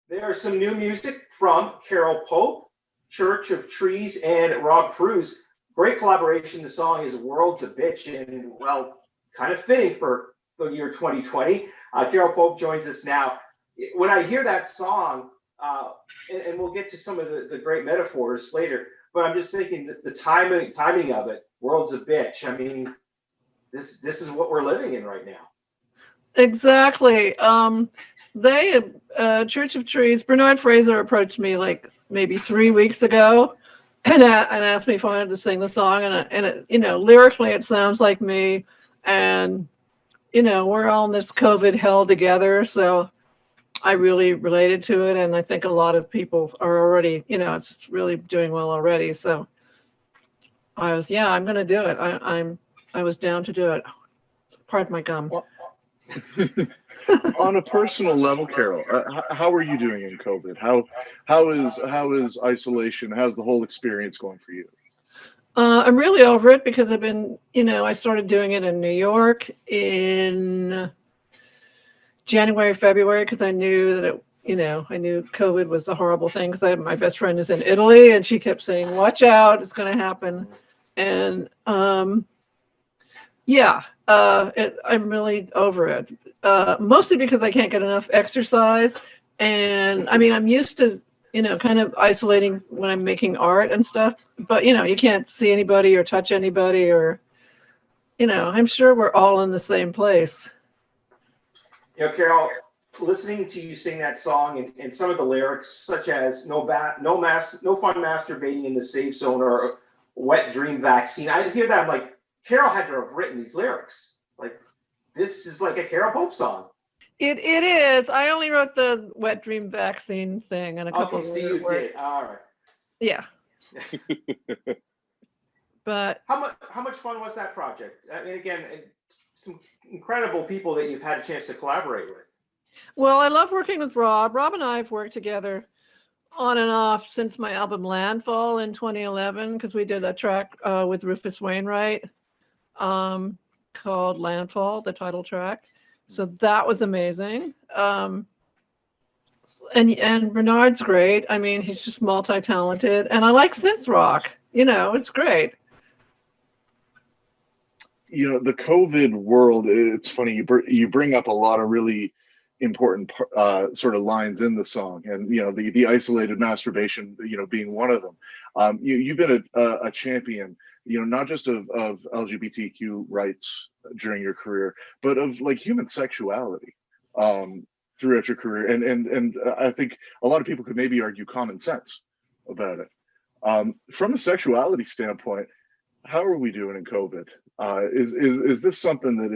There's some new music from Carole Pope, Church of Trees, and Rob Cruz. Great collaboration. The song is World's a Bitch, and well, kind of fitting for the year 2020. Carole Pope joins us now. When I hear that song, and we'll get to some of the great metaphors later, but I'm just thinking that the timing of it, World's a Bitch. I mean, this is what we're living in right now. Exactly. They Church of Trees, Bernard Fraser approached me like maybe 3 weeks ago and asked me if I wanted to sing the song, and it, lyrically it sounds like me, and we're all in this COVID hell together, so I really related to it, and I think a lot of people are already, it's really doing well already. So I'm going to do it. I was down to do it. Pardon my gum. Well, on a personal level, Carole, how are you doing in COVID? How is isolation? How's the whole experience going for you? I'm really over it because I've been, I started doing it in New York in January, February, because I knew that I knew COVID was a horrible thing, because my best friend is in Italy and she kept saying, watch out, it's going to happen. And I'm really over it, mostly because I can't get enough exercise. And I mean, I'm used to, kind of isolating when I'm making art and stuff, but, you can't see anybody or touch anybody, or, I'm sure we're all in the same place. Carole, listening to you sing that song and some of the lyrics, such as no fun masturbating in the safe zone, or wet dream vaccine, I hear that, I'm like, Carole had to have written these lyrics. Like, this is like a Carole Pope song. It is. I only wrote the wet dream vaccine thing and a couple. Okay, so you did. All right. Yeah. But how much fun was that project? I mean, again, some incredible people that you've had a chance to collaborate with. Well, I love working with Rob. Rob and I have worked together on and off since my album Landfall in 2011, because we did a track with Rufus Wainwright called Landfall, the title track. So that was amazing. And Bernard's great. I mean, he's just multi-talented, and I like synth rock. It's great. The COVID world, it's funny, you bring up a lot of really important sort of lines in the song, and the isolated masturbation, being one of them. You've been a champion, not just of LGBTQ rights during your career, but of like human sexuality throughout your career, and I think a lot of people could maybe argue common sense about it. From a sexuality standpoint, how are we doing in COVID? Is this something that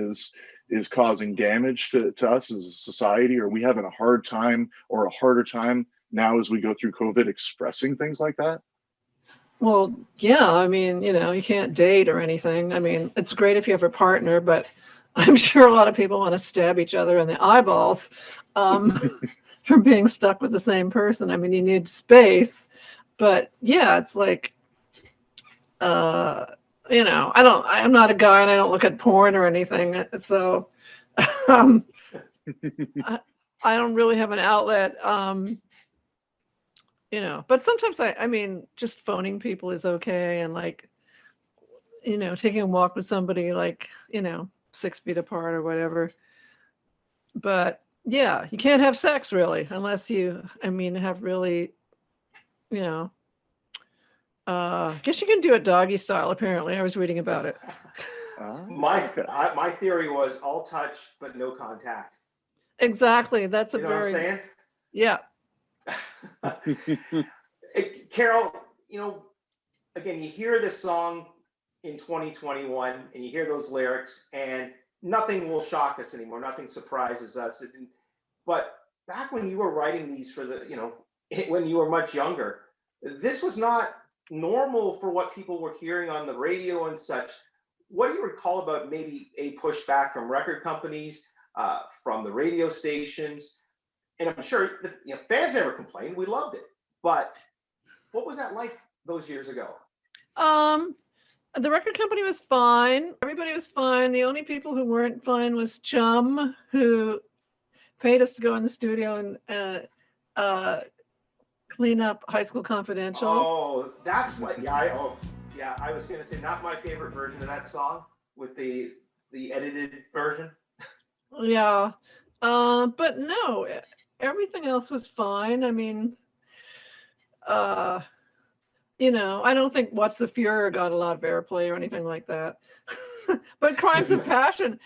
is causing damage to us as a society? Or are we having a hard time, or a harder time now as we go through COVID, expressing things like that? Well, yeah, I mean, you can't date or anything. I mean, it's great if you have a partner, but I'm sure a lot of people want to stab each other in the eyeballs from being stuck with the same person. I mean, you need space, but yeah, it's like, I'm not a guy and I don't look at porn or anything. So I don't really have an outlet, but sometimes I mean, just phoning people is okay. And like, taking a walk with somebody, like, 6 feet apart or whatever. But yeah, you can't have sex really, unless you, have really, guess you can do it doggy style, apparently. I was reading about it. My theory was all touch but no contact. Exactly. That's what I'm saying? Yeah. Carole, again, you hear this song in 2021 and you hear those lyrics, and nothing will shock us anymore. Nothing surprises us. But back when you were writing these for when you were much younger, this was not normal for what people were hearing on the radio and such. What do you recall about maybe a pushback from record companies, from the radio stations? And I'm sure that, fans never complained. We loved it. But what was that like those years ago? The record company was fine. Everybody was fine. The only people who weren't fine was Chum, who paid us to go in the studio and clean up High School Confidential. Oh, that's what. Yeah, I was gonna say not my favorite version of that song with the edited version. Yeah, but no, everything else was fine. I mean, uh, I don't think What's the Furor got a lot of airplay or anything like that. But Crimes of Passion,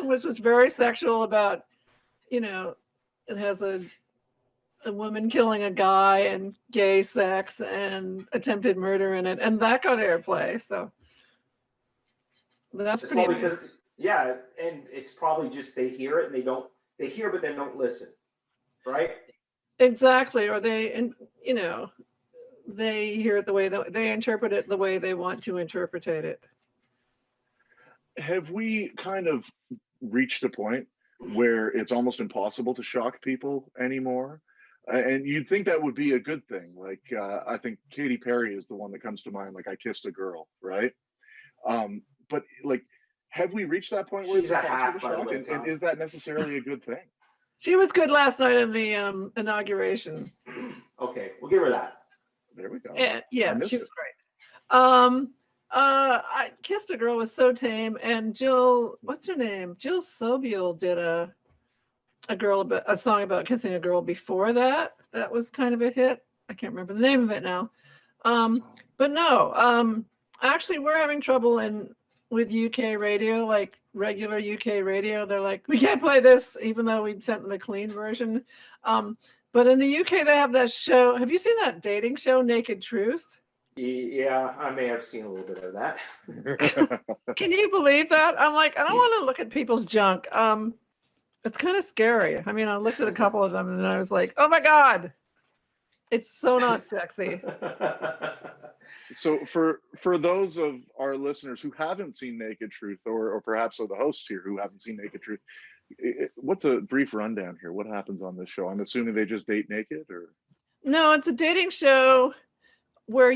which was very sexual about, it has a woman killing a guy and gay sex and attempted murder in it, and that got airplay. So that's pretty probably because and it's probably just they hear it and they hear but they don't listen, right? Exactly, or they they hear it the way they interpret it the way they want to interpret it. Have we kind of reached a point where it's almost impossible to shock people anymore? And you'd think that would be a good thing. Like, I think Katy Perry is the one that comes to mind, like I Kissed a Girl, right? But like, have we reached that point where She's it's a impossible hack, to by the shock? way, And is that necessarily a good thing? She was good last night in the inauguration. Okay, we'll give her that. There we go. Yeah, she was great. I Kissed a Girl was so tame, and Jill, what's her name? Jill Sobule did a song about kissing a girl before that. That was kind of a hit. I can't remember the name of it now. But no, actually we're having trouble with UK radio, like regular UK radio. They're like, we can't play this, even though we sent them a clean version. But in the UK, they have that show. Have you seen that dating show, Naked Truth? Yeah, I may have seen a little bit of that. Can you believe that? I'm like, I don't want to look at people's junk. It's kind of scary. I mean, I looked at a couple of them and I was like, oh my God, it's so not sexy. So for those of our listeners who haven't seen Naked Truth, or perhaps of the hosts here who haven't seen Naked Truth, what's a brief rundown here? What happens on this show? I'm assuming they just date naked, or? No, it's a dating show where,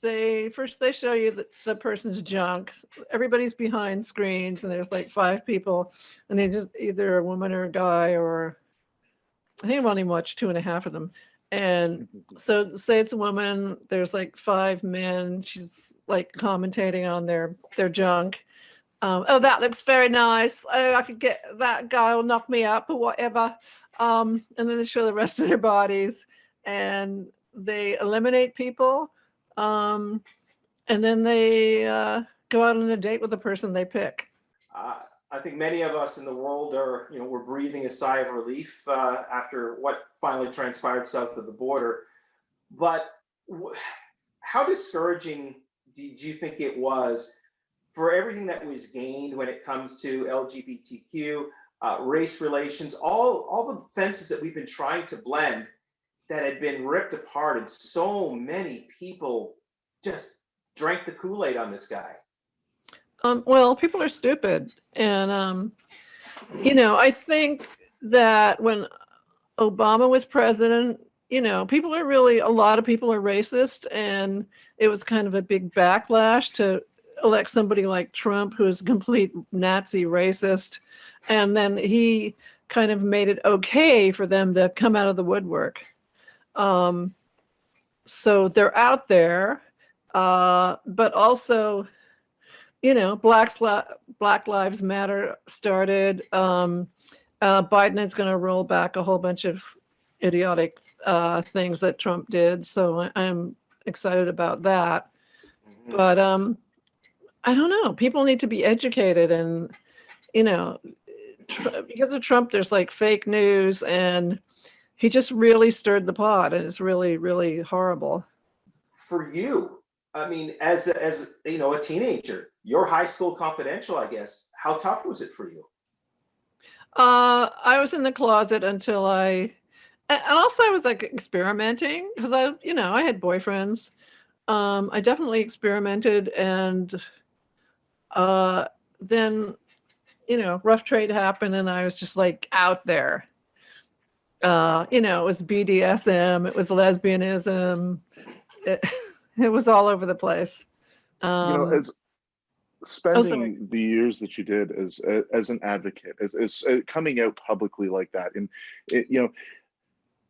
they first they show you the person's junk. Everybody's behind screens and there's like 5 people and they just either a woman or a guy, or I think I've only watched 2.5 of them. And so say it's a woman, there's like 5 men. She's like commentating on their junk. Oh, that looks very nice. Oh, I could get that guy will knock me up or whatever. And then they show the rest of their bodies and they eliminate people. And then they go out on a date with the person they pick. I think many of us in the world are, we're breathing a sigh of relief after what finally transpired south of the border. But how discouraging do you think it was for everything that was gained when it comes to LGBTQ, race relations, all the fences that we've been trying to blend that had been ripped apart, and so many people just drank the Kool-Aid on this guy? Well, people are stupid. And, I think that when Obama was president, a lot of people are racist, and it was kind of a big backlash to elect somebody like Trump, who is a complete Nazi racist. And then he kind of made it okay for them to come out of the woodwork. So they're out there, but also, Black Lives Matter started. Biden is going to roll back a whole bunch of idiotic things that Trump did. So I'm excited about that. Mm-hmm. But I don't know. People need to be educated, and because of Trump, there's like fake news, and he just really stirred the pot, and it's really, really horrible. For you, I mean, as a teenager, your High School Confidential, I guess, how tough was it for you? I was in the closet until and also I was like experimenting, because I had boyfriends. I definitely experimented, and then, rough trade happened, and I was just like out there. It was BDSM, it was lesbianism, it was all over the place. As spending the years that you did as an advocate, as coming out publicly like that, and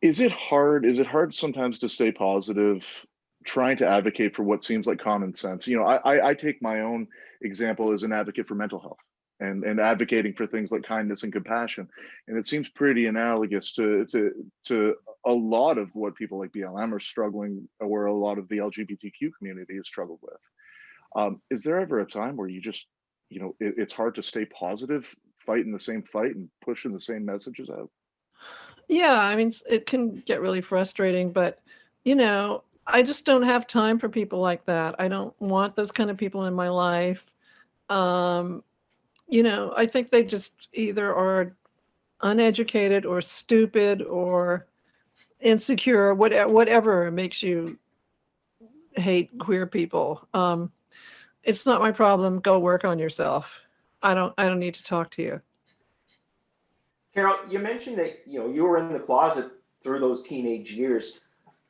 Is it hard? Is it hard sometimes to stay positive, trying to advocate for what seems like common sense? I take my own example as an advocate for mental health and advocating for things like kindness and compassion. And it seems pretty analogous to a lot of what people like BLM are struggling, or a lot of the LGBTQ community has struggled with. Is there ever a time where you just, it's hard to stay positive, fighting the same fight and pushing the same messages out? Yeah, I mean, it can get really frustrating, but I just don't have time for people like that. I don't want those kind of people in my life. Um, I think they just either are uneducated or stupid or insecure, whatever makes you hate queer people. It's not my problem. Go work on yourself. I don't need to talk to you. Carole, you mentioned that you were in the closet through those teenage years.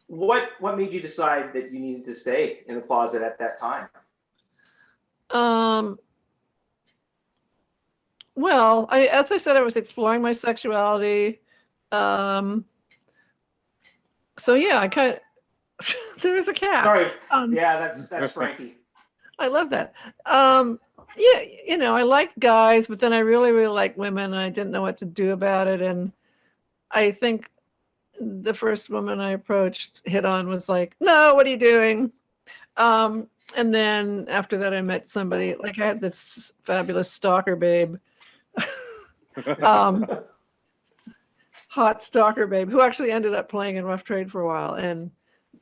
What made you decide that you needed to stay in the closet at that time? Well, as I said, I was exploring my sexuality. Um, so yeah, I kind of there's a cat. Sorry, Um, yeah, that's Frankie. I love that. Yeah, I liked guys, but then I really, really liked women, and I didn't know what to do about it. And I think the first woman I approached hit on was like, "No, what are you doing?" And then after that, I met somebody, like I had this fabulous stalker babe, um, hot stalker babe, who actually ended up playing in Rough Trade for a while,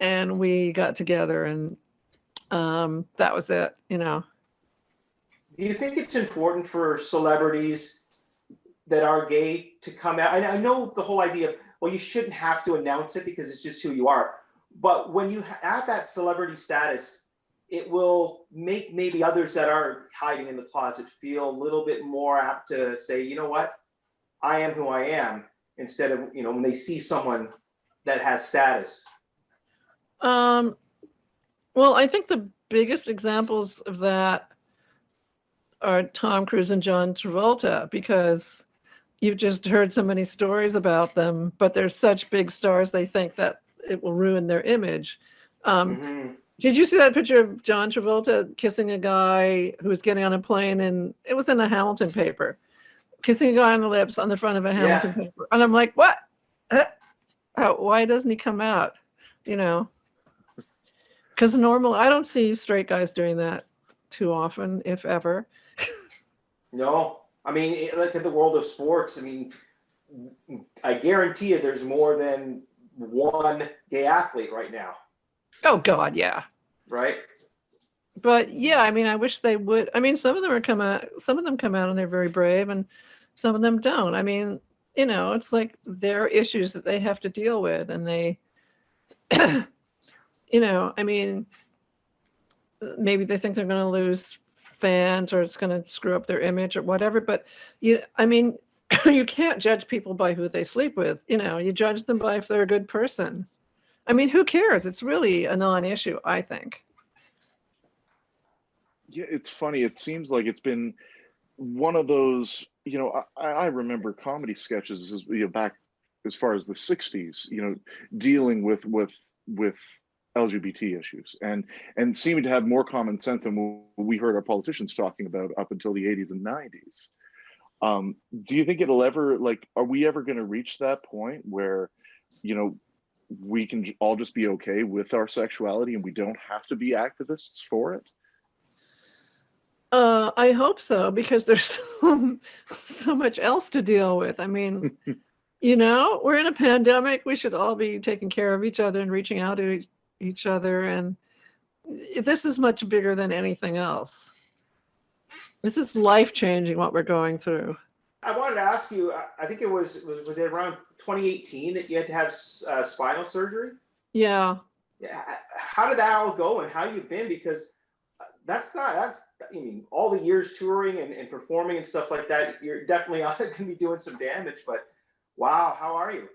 and we got together, and that was it. Do you think it's important for celebrities that are gay to come out? I know the whole idea of, well, you shouldn't have to announce it because it's just who you are. But when you have that celebrity status, it will make maybe others that are hiding in the closet feel a little bit more apt to say, you know what, I am who I am, instead of, when they see someone that has status. Um, well, I think the biggest examples of that are Tom Cruise and John Travolta, because you've just heard so many stories about them, but they're such big stars, they think that it will ruin their image. Did you see that picture of John Travolta kissing a guy who was getting on a plane? And it was in the Hamilton paper, kissing a guy on the lips on the front of a Hamilton paper. And I'm like, what? Why doesn't he come out? Because I don't see straight guys doing that too often, if ever. No, I mean, look at the world of sports. I mean, I guarantee you there's more than one gay athlete right now. Oh God, yeah. Right. But yeah, I mean, I wish they would. I mean, some of them come out and they're very brave, and some of them don't. I mean, it's like their issues that they have to deal with, and they, I mean, maybe they think they're going to lose fans, or it's going to screw up their image or whatever. But I mean, you can't judge people by who they sleep with. You judge them by if they're a good person. I mean, who cares? It's really a non-issue, I think. Yeah, it's funny. It seems like it's been one of those, I remember comedy sketches back as far as the 60s, dealing with LGBT issues and seeming to have more common sense than we heard our politicians talking about up until the 80s and 90s. Do you think it'll ever, are we ever going to reach that point where, we can all just be okay with our sexuality and we don't have to be activists for it? I hope so, because there's so much else to deal with. I mean, we're in a pandemic. We should all be taking care of each other and reaching out to each other. And this is much bigger than anything else. This is life-changing, what we're going through. I wanted to ask you, I think it was it around 2018 that you had to have spinal surgery? Yeah. How did that all go, and how you've been? Because I mean, all the years touring and performing and stuff like that, you're definitely going to be doing some damage, but wow, how are you?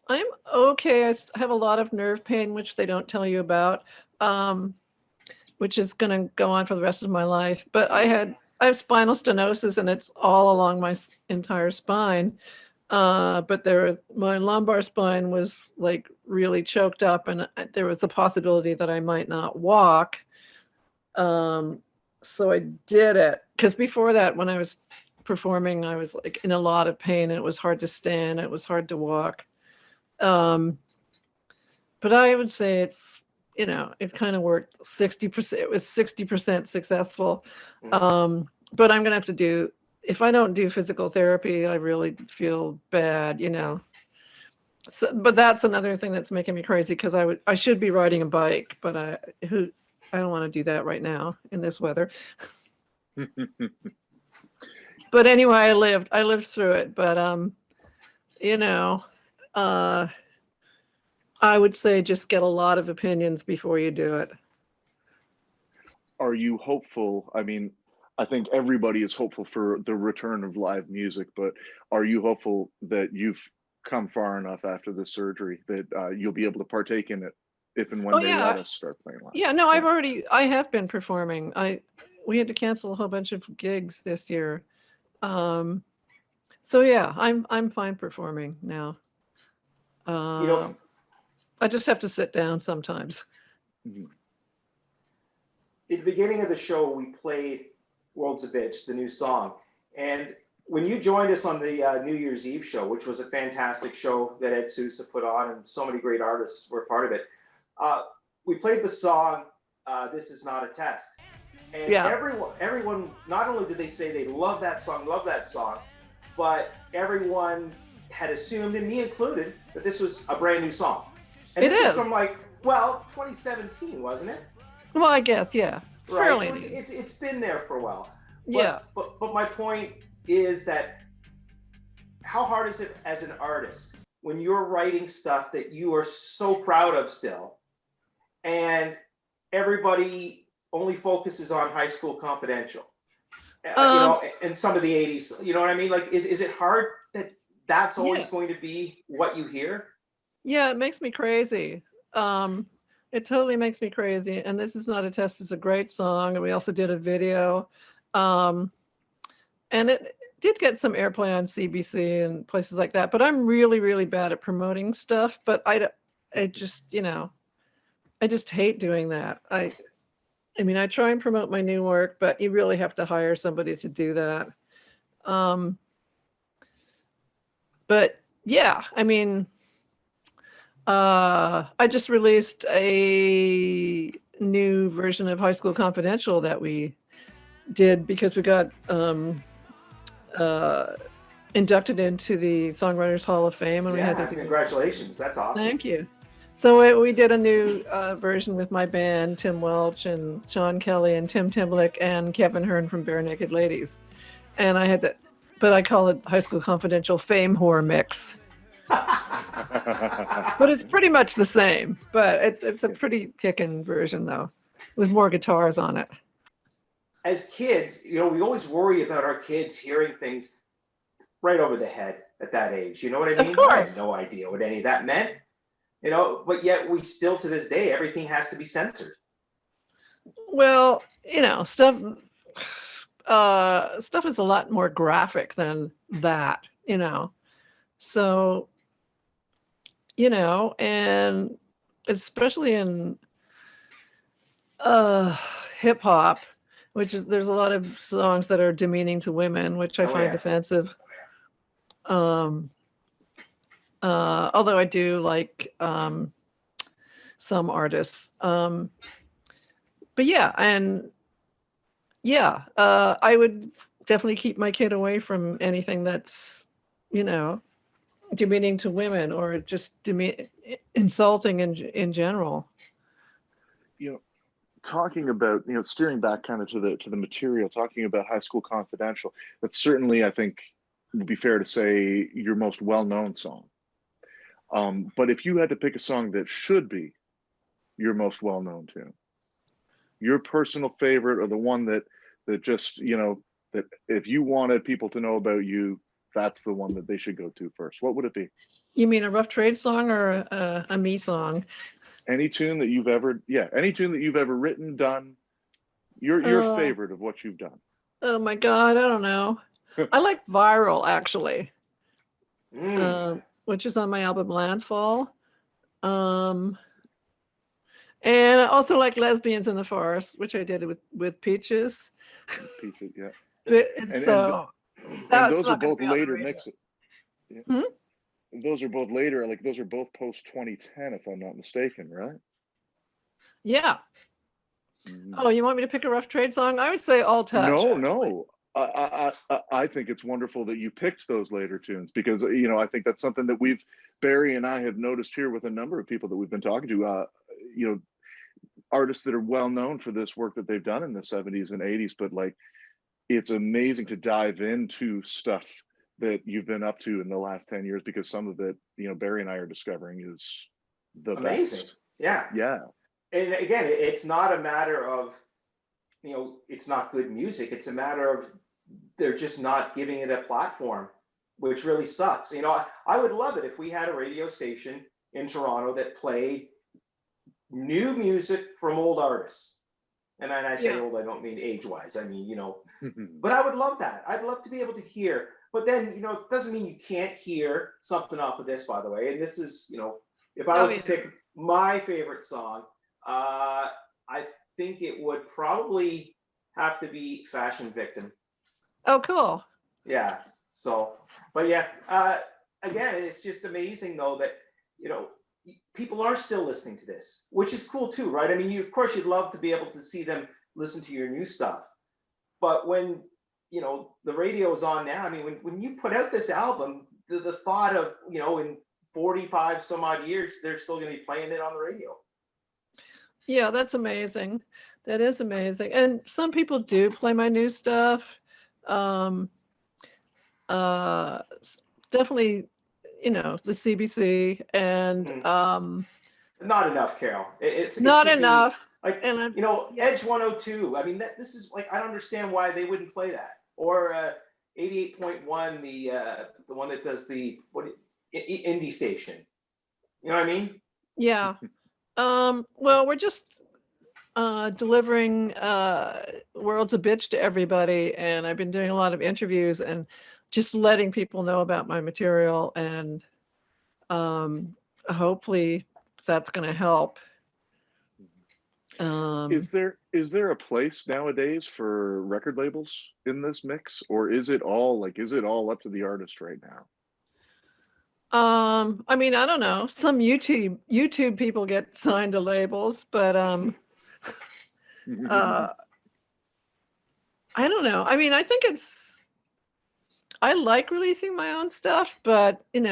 I'm okay. I have a lot of nerve pain, which they don't tell you about, which is going to go on for the rest of my life. But I have spinal stenosis, and it's all along my entire spine. But my lumbar spine was like really choked up, and there was a possibility that I might not walk. So I did it, because before that, when I was performing, I was like in a lot of pain, and it was hard to stand, it was hard to walk. But I would say it kind of worked 60%. It was 60% successful. But I'm gonna have to if I don't do physical therapy, I really feel bad, So, but that's another thing that's making me crazy, because I should be riding a bike, but I don't want to do that right now in this weather. But anyway, I lived through it. But I would say just get a lot of opinions before you do it. Are you hopeful? I mean, I think everybody is hopeful for the return of live music, but are you hopeful that you've come far enough after the surgery that you'll be able to partake in it if and when they let us start playing live? Yeah, no, I have been performing. We had to cancel a whole bunch of gigs this year. So yeah, I'm fine performing now. I just have to sit down sometimes. At the beginning of the show, we played World's a Bitch, the new song. And when you joined us on the New Year's Eve show, which was a fantastic show that Ed Sousa put on, and so many great artists were part of it, we played the song, This Is Not a Test. And everyone, not only did they say they love that song, but everyone had assumed, and me included, that this was a brand new song. And this is from 2017, wasn't it? Well, I guess, yeah. It's right. So it's been there for a while. But my point is that how hard is it as an artist when you're writing stuff that you are so proud of still, and everybody only focuses on High School Confidential, and some of the 80s, you know what I mean? Like, is it hard that that's always going to be what you hear? Yeah, it makes me crazy. It totally makes me crazy. And This Is Not a Test is a great song. And we also did a video. And it did get some airplay on CBC and places like that. But I'm really, really bad at promoting stuff. But I just, I just hate doing that. I mean, I try and promote my new work, but you really have to hire somebody to do that. But yeah, I mean, I just released a new version of High School Confidential that we did because we got inducted into the Songwriters Hall of Fame, and we had to congratulations! That's awesome. Thank you. So we did a new version with my band, Tim Welch and Sean Kelly and Tim Timblick and Kevin Hearn from Bare Naked Ladies, and I had to, but I call it High School Confidential Fame Whore Mix. But it's pretty much the same, but it's a pretty kickin' version though, with more guitars on it. As kids, we always worry about our kids hearing things right over the head at that age. You know what I mean? Of course. I have no idea what any of that meant. But yet we still, to this day, everything has to be censored. Well, stuff is a lot more graphic than that, So, and especially in hip hop, there's a lot of songs that are demeaning to women, which I find offensive. Although I do like some artists. But yeah, I would definitely keep my kid away from anything that's, demeaning to women or just insulting in general. Talking about, steering back kind of to the material, talking about High School Confidential, that's certainly, I think, would be fair to say, your most well-known song. But if you had to pick a song that should be your most well-known tune, your personal favorite, or the one that just, that if you wanted people to know about you, that's the one that they should go to first, what would it be? You mean a Rough Trade song or a me song? Any tune that you've ever written, done, your favorite of what you've done. Oh my God, I don't know. I like Viral, actually. which is on my album Landfall. And I also like Lesbians in the Forest, which I did with Peaches. Peaches, yeah. And those are both later mixes. Yeah. Those are both later, like those are both post 2010, if I'm not mistaken, right? Yeah. Oh, you want me to pick a rough trade song? I would say All Touch. No. I think it's wonderful that you picked those later tunes because, I think that's something that Barry and I have noticed here with a number of people that we've been talking to, artists that are well known for this work that they've done in the 70s and 80s, but like, it's amazing to dive into stuff that you've been up to in the last 10 years because some of it, Barry and I are discovering is the amazing. Best. Yeah. And again, it's not a matter of, it's not good music. It's a matter of they're just not giving it a platform, which really sucks. I would love it if we had a radio station in Toronto that played new music from old artists. And when I say old, I don't mean age-wise. I mean, but I would love that. I'd love to be able to hear. But then, it doesn't mean you can't hear something off of this, by the way. And this is, if I was to pick my favorite song, I think it would probably have to be Fashion Victim. Oh, cool. Yeah. So, but yeah, again, it's just amazing though that, people are still listening to this, which is cool too, right? I mean, of course you'd love to be able to see them listen to your new stuff. But when, the radio is on now, I mean, when you put out this album, the thought of, in 45 some odd years, they're still going to be playing it on the radio. Yeah, that's amazing. That is amazing. And some people do play my new stuff. Definitely, the CBC and not enough, Carole. It's not enough. Like, and Edge 102. I mean, this is like, I don't understand why they wouldn't play that. Or 88.1, the one that does the indie station. You know what I mean? Yeah. Well, we're just delivering World's a Bitch to everybody, and I've been doing a lot of interviews and just letting people know about my material, and hopefully that's going to help. Is there a place nowadays for record labels in this mix, or is it all up to the artist right now? I mean, I don't know. Some YouTube people get signed to labels, but I don't know. I mean, I think I like releasing my own stuff, but you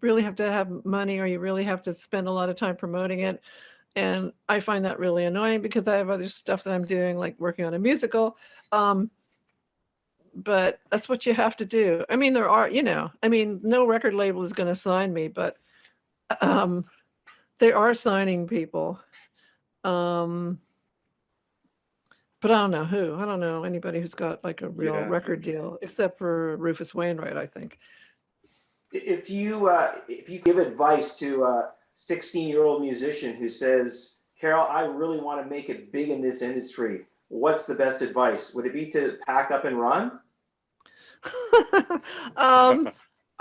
really have to have money, or you really have to spend a lot of time promoting it. And I find that really annoying because I have other stuff that I'm doing, like working on a musical. But that's what you have to do. I mean, no record label is going to sign me, but they are signing people. But I don't know who. I don't know anybody who's got like a real record deal, except for Rufus Wainwright, I think. If you give advice to a 16-year-old musician who says, Carole, I really want to make it big in this industry, what's the best advice? Would it be to pack up and run? I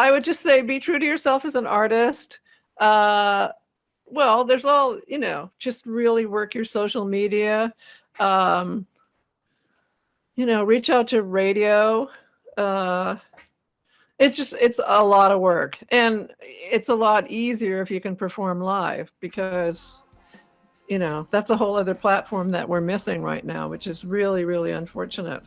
would just say be true to yourself as an artist. Well, there's all, just really work your social media. Reach out to radio. It's a lot of work, and it's a lot easier if you can perform live, because that's a whole other platform that we're missing right now, which is really, really unfortunate.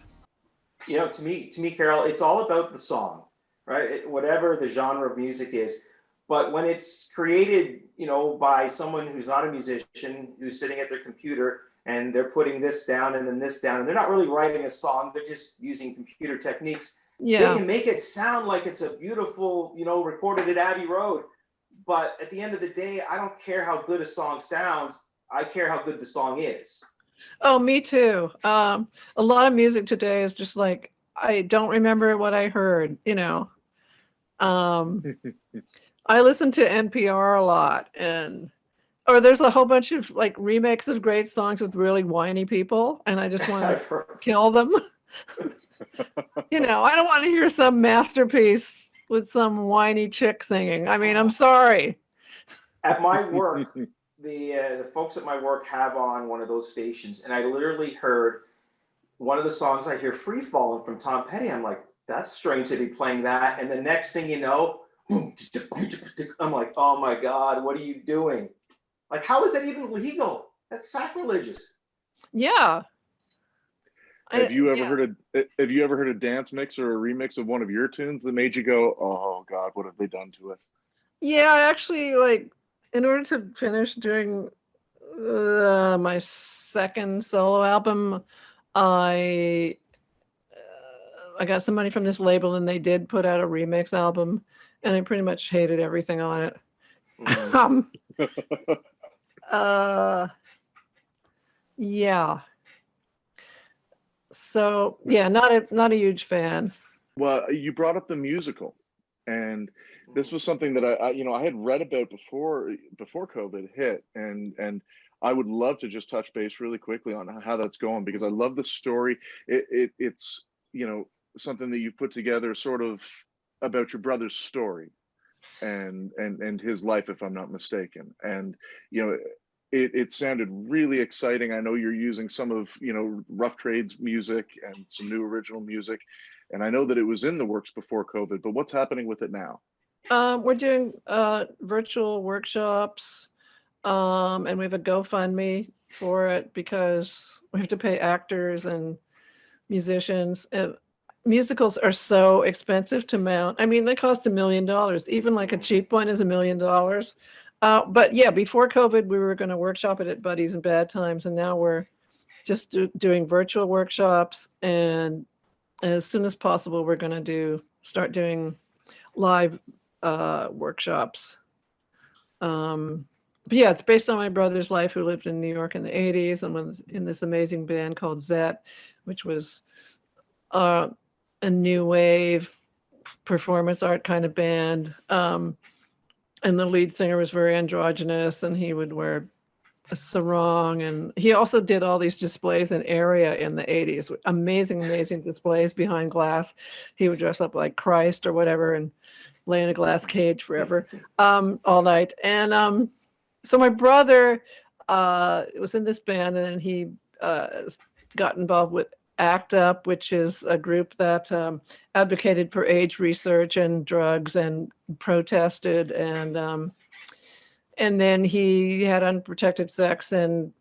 To me, Carole, it's all about the song, right? Whatever the genre of music is. But when it's created, by someone who's not a musician, who's sitting at their computer and they're putting this down and then this down, and they're not really writing a song, they're just using computer techniques. Yeah. They can make it sound like it's a beautiful, recorded at Abbey Road. But at the end of the day, I don't care how good a song sounds. I care how good the song is. Oh, me too. A lot of music today is just like, I don't remember what I heard, I listen to NPR a lot, or there's a whole bunch of like remakes of great songs with really whiny people, and I just want to kill them. You know, I don't want to hear some masterpiece with some whiny chick singing. I mean, I'm sorry. At my work, the folks at my work have on one of those stations, and I literally heard one of the songs. I hear "Free Fallin'" from Tom Petty. I'm like, that's strange to be playing that. And the next thing you know, I'm like, oh my God, what are you doing? Like, how is that even legal? That's sacrilegious. Yeah. Have you ever Yeah. heard a dance mix or a remix of one of your tunes that made you go, "Oh God, what have they done to it"? Yeah, I actually like in order to finish doing my second solo album, I I got some money from this label and they did put out a remix album and I pretty much hated everything on it. Mhm. Uh yeah. So yeah, not a huge fan. Well, you brought up the musical, and this was something that I had read about before COVID hit, and I would love to just touch base really quickly on how that's going because I love the story. It's something that you've put together, sort of about your brother's story and his life, if I'm not mistaken. And you know, it sounded really exciting. I know you're using some of Rough Trade's music and some new original music, and I know that it was in the works before COVID. But what's happening with it now? We're doing virtual workshops, and we have a GoFundMe for it because we have to pay actors and musicians. Musicals are so expensive to mount. I mean, they cost $1 million. Even like a cheap one is $1 million. But yeah, before COVID, we were going to workshop it at Buddies and Bad Times, and now we're just doing virtual workshops. And as soon as possible, we're going to start doing live workshops. But yeah, it's based on my brother's life, who lived in New York in the '80s and was in this amazing band called Zet, which was a new wave performance art kind of band. And the lead singer was very androgynous, and he would wear a sarong, and he also did all these displays in area in the '80s. Amazing displays behind glass. He would dress up like Christ or whatever and lay in a glass cage forever, all night. And so my brother was in this band, and then he got involved with ACT UP, which is a group that advocated for AIDS research and drugs and protested. And then he had unprotected sex and,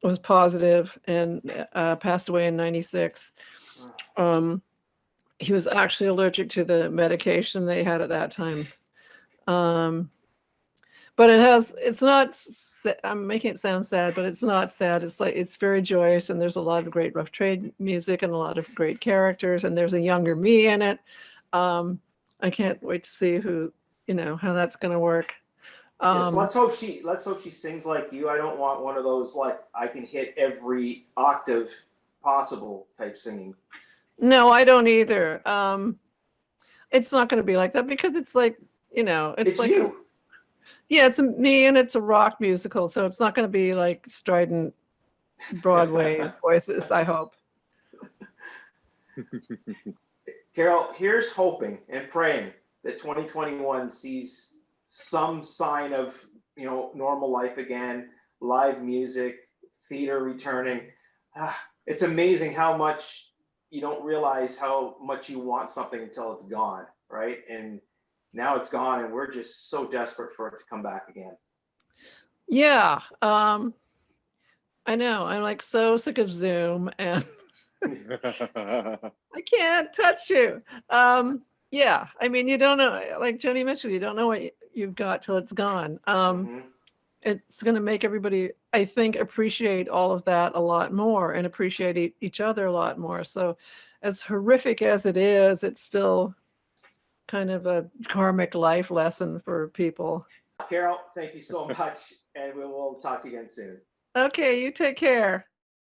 was positive and passed away in '96. He was actually allergic to the medication they had at that time. But it's not, I'm making it sound sad, but it's not sad. It's very joyous, and there's a lot of great Rough Trade music and a lot of great characters, and there's a younger me in it. I can't wait to see how that's going to work. Yes, let's hope she sings like you. I don't want one of those like I can hit every octave possible type singing. No, I don't either. It's not going to be like that because it's like, It's like you. Yeah, it's me, and it's a rock musical, so it's not going to be like strident Broadway voices, I hope. Carole, here's hoping and praying that 2021 sees some sign of normal life again, live music, theater returning. It's amazing how much you don't realize how much you want something until it's gone, right? And now it's gone, and we're just so desperate for it to come back again. Yeah, I know. I'm like so sick of Zoom, and I can't touch you. Yeah, I mean, you don't know, like Joni mentioned, you don't know what you've got till it's gone. It's going to make everybody, I think, appreciate all of that a lot more and appreciate each other a lot more. So as horrific as it is, it's still kind of a karmic life lesson for people. Carole, thank you so much, and we will talk to you again soon. Okay, you take care.